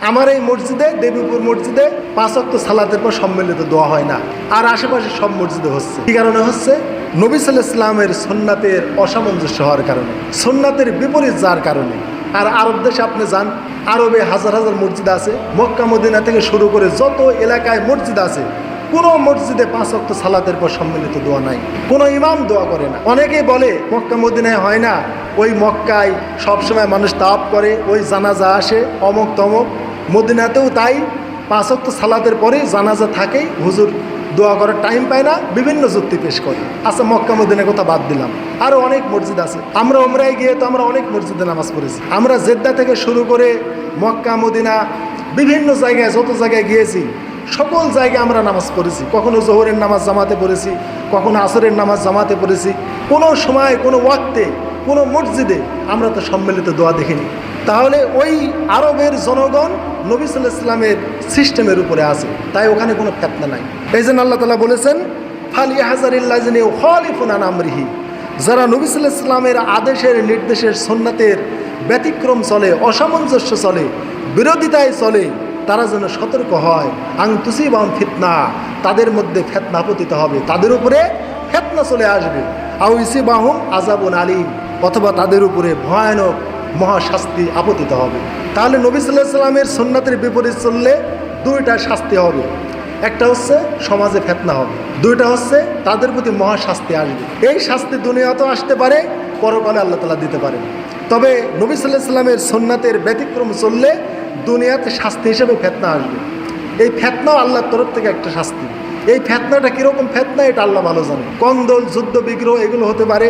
আমার এই মসজিদে, দেবীপুর মসজিদে 5 ওয়াক্ত সালাতের পর সম্মিলিত দোয়া হয় না, আর আশেপাশে সব মসজিদে হচ্ছে। কি কারণে হচ্ছে? নবী সাল্লাল্লাহু আলাইহি ওয়াসাল্লামের সুন্নাতের অসামঞ্জস্য হওয়ার কারণে, সুন্নাতের বিপরীত যার কারণে। আর আরব দেশে আপনি যান, আরবে হাজার হাজার মসজিদ আছে, মক্কা মদিনা থেকে শুরু করে যত এলাকায় মসজিদ আছে, কোনো মসজিদে 5 ওয়াক্ত সালাতের পর সম্মিলিত দোয়া নাই, কোনো ইমাম দোয়া করে না। অনেকেই বলে মক্কা মদিনায় হয় না, ওই মক্কায় সবসময় মানুষ তাওয়াফ করে, ওই জানাজা আসে, অমুক তমক। মদিনাতেও তাই, 5 ওয়াক্ত সালাতের পরে জানাজা থাকেই, হুজুর দোয়া করার টাইম পায় না, বিভিন্ন যুক্তি পেশ করে। আচ্ছা, মক্কা মদিনার কথা বাদ দিলাম, আরও অনেক মসজিদ আছে। আমরা উমরায় গিয়ে তো আমরা অনেক মসজিদে নামাজ পড়েছি। আমরা জেদ্দা থেকে শুরু করে মক্কা মদিনা বিভিন্ন জায়গায়, যত জায়গায় গিয়েছি, সকল জায়গায় আমরা নামাজ পড়েছি। কখনো জোহরের নামাজ জামাতে পড়েছি, কখনো আসরের নামাজ জামাতে পড়েছি। কোনো সময়, কোনো ওয়াক্তে, কোনো মসজিদে আমরা তো সম্মিলিত দোয়া দেখিনি। তাহলে ওই আরবের জনগণ নবী সাল্লাল্লাহু আলাইহি ওয়াসাল্লামের সিস্টেমের উপরে আছে, তাই ওখানে কোনো ফিতনা নাই। এই জন্য আল্লাহ তাআলা বলেছেন, ফালিয়াহযারিল্লাযিনা ইউখালিফুনা আন আমরিহি, যারা নবী সাল্লাল্লাহু আলাইহি ওয়াসাল্লামের আদেশের, নির্দেশের, সুন্নাতের ব্যতিক্রম চলে, অসামঞ্জস্য চলে, বিরোধিতায় চলে, তারা যেন সতর্ক হয়। আন তুসিবাহুম ফিতনা, তাদের মধ্যে ফিতনা পতিত হবে, তাদের উপরে ফিতনা চলে আসবে। আও ইউসিবাহুম আযাবুন আলীম, অথবা তাদের উপরে ভয়ানক মহাশাস্তি আপতিত হবে। তাহলে নবী সাল্লাল্লাহু আলাইহি ওয়াসাল্লামের সুন্নাতের বিপরীত চললে দুইটা শাস্তি হবে। একটা হচ্ছে সমাজে ফিতনা হবে, দুইটা হচ্ছে তাদের প্রতি মহাশাস্তি আসবে। এই শাস্তি দুনিয়াতেও আসতে পারে, পরকালে আল্লাহ তাআলা দিতে পারেন। তবে নবী সাল্লাল্লাহু আলাইহি ওয়াসাল্লামের সুন্নাতের ব্যতিক্রম চললে দুনিয়াতে শাস্তি হিসেবে ফিতনা আসবে। এই ফিতনাও আল্লাহর তরফ থেকে একটা শাস্তি। এই ফিতনাটা কীরকম ফিতনা, এটা আল্লাহ ভালো জানে। কন্দল, যুদ্ধ, বিগ্রহ এগুলো হতে পারে।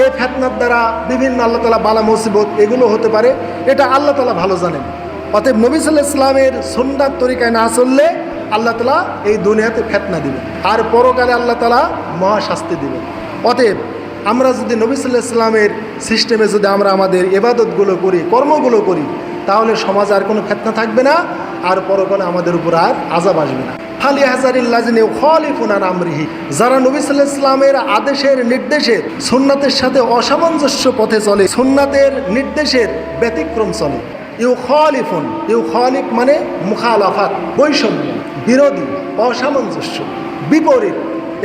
এই ফিতনার দ্বারা বিভিন্ন আল্লাহ তাআলা বালা মুসিবত এগুলো হতে পারে, এটা আল্লাহ তাআলা ভালো জানেন। অতএব নবী সাল্লাল্লাহু আলাইহি ওয়াসাল্লামের সুন্নাত তরিকায় না চললে আল্লাহ তাআলা এই দুনিয়াতে ফিতনা দিবেন, আর পরকালে আল্লাহ তাআলা মহাশাস্তি দিবেন। অতএব আমরা যদি নবী সাল্লাল্লাহু আলাইহি ওয়াসাল্লামের সিস্টেমে যদি আমরা আমাদের ইবাদতগুলো করি, কর্মগুলো করি, তাহলে সমাজে আর কোনো ফিতনা থাকবে না, আর পরকালে আমাদের উপর আর আযাব আসবে না। ফালিয়াহযারিল্লাযিনা ইউখালিফুনা আন আমরিহি, যারা নবী সাল্লাল্লাহু আলাইহি ওয়াসাল্লামের আদেশের, নির্দেশের, সুন্নাতের সাথে অসামঞ্জস্য পথে চলে, সুন্নাতের নির্দেশের ব্যতিক্রম চলে। ইউখালিফুন, ইউখালিফ মানে মুখালাফাত, বৈষম্য, বিরোধী, অসামঞ্জস্য, বিপরীত।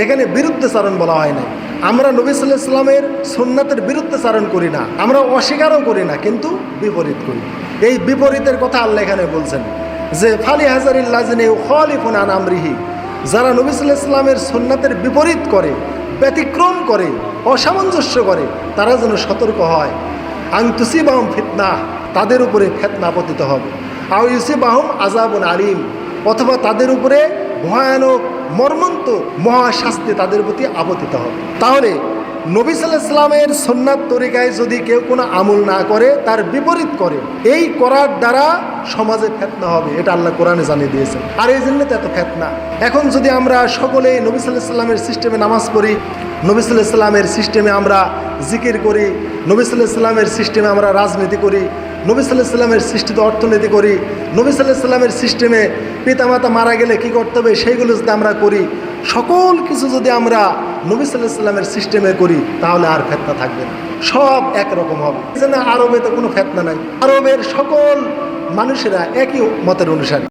এখানে বিরুদ্ধচারণ বলা হয় না। আমরা নবী সাল্লাল্লাহু আলাইহি ওয়াসাল্লামের সুন্নাতের বিরুদ্ধচারণ করি না, আমরা অস্বীকারও করি না, কিন্তু বিপরীত করি। এই বিপরীতের কথা আল্লাহ এখানে বলছেন যে ফালিয়াহযারিল্লাযিনা ইউখালিফুনা আন আমরিহি, যারা নবী সাল্লাল্লাহু আলাইহি ওয়াসাল্লামের সুন্নাতের বিপরীত করে, ব্যতিক্রম করে, অসামঞ্জস্য করে, তারা যেন সতর্ক হয়। আন তুসিবাহুম ফিতনা, তাদের উপরে ফিতনা পতিত হবে। আও ইউসিবাহুম আযাবুন আলীম, অথবা তাদের উপরে ভয়ানক মর্মন্তুদ মহাশাস্তি তাদের প্রতি আপতিত হবে। তাহলে নবী সাল্লাল্লাহু আলাইহি ওয়াসাল্লামের সুন্নাত তরিকায় যদি কেউ কোনো আমল না করে, তার বিপরীত করে, এই করার দ্বারা সমাজে ফিতনা হবে, এটা আল্লাহ কোরআনে জানিয়ে দিয়েছেন। আর এই জন্য তো এত ফিতনা। এখন যদি আমরা সকলে নবী সাল্লাল্লাহু আলাইহি ওয়াসাল্লামের সিস্টেমে নামাজ পড়ি, নবী সাল্লাল্লাহু আলাইহি ওয়াসাল্লামের সিস্টেমে আমরা জিকির করি, নবী সাল্লাল্লাহু আলাইহি ওয়াসাল্লামের সিস্টেমে আমরা রাজনীতি করি, নবী সাল্লাল্লাহু আলাইহি ওয়াসাল্লামের সৃষ্টিতে অর্থনীতি করি, নবী সাল্লাল্লাহু আলাইহি ওয়াসাল্লামের সিস্টেমে পিতামাতা মারা গেলে কি করতে হবে সেইগুলো যদি আমরা করি, সকল কিছু যদি আমরা নবী সাল্লাল্লাহু আলাইহি ওয়াসাল্লামের সিস্টেমে করি, তাহলে আর ফিতনা থাকবে না, সব একরকম হবে। এই জন্য আরবে তো কোনো ফিতনা নাই, আরবের সকল মানুষেরা একই মতের অনুসারী।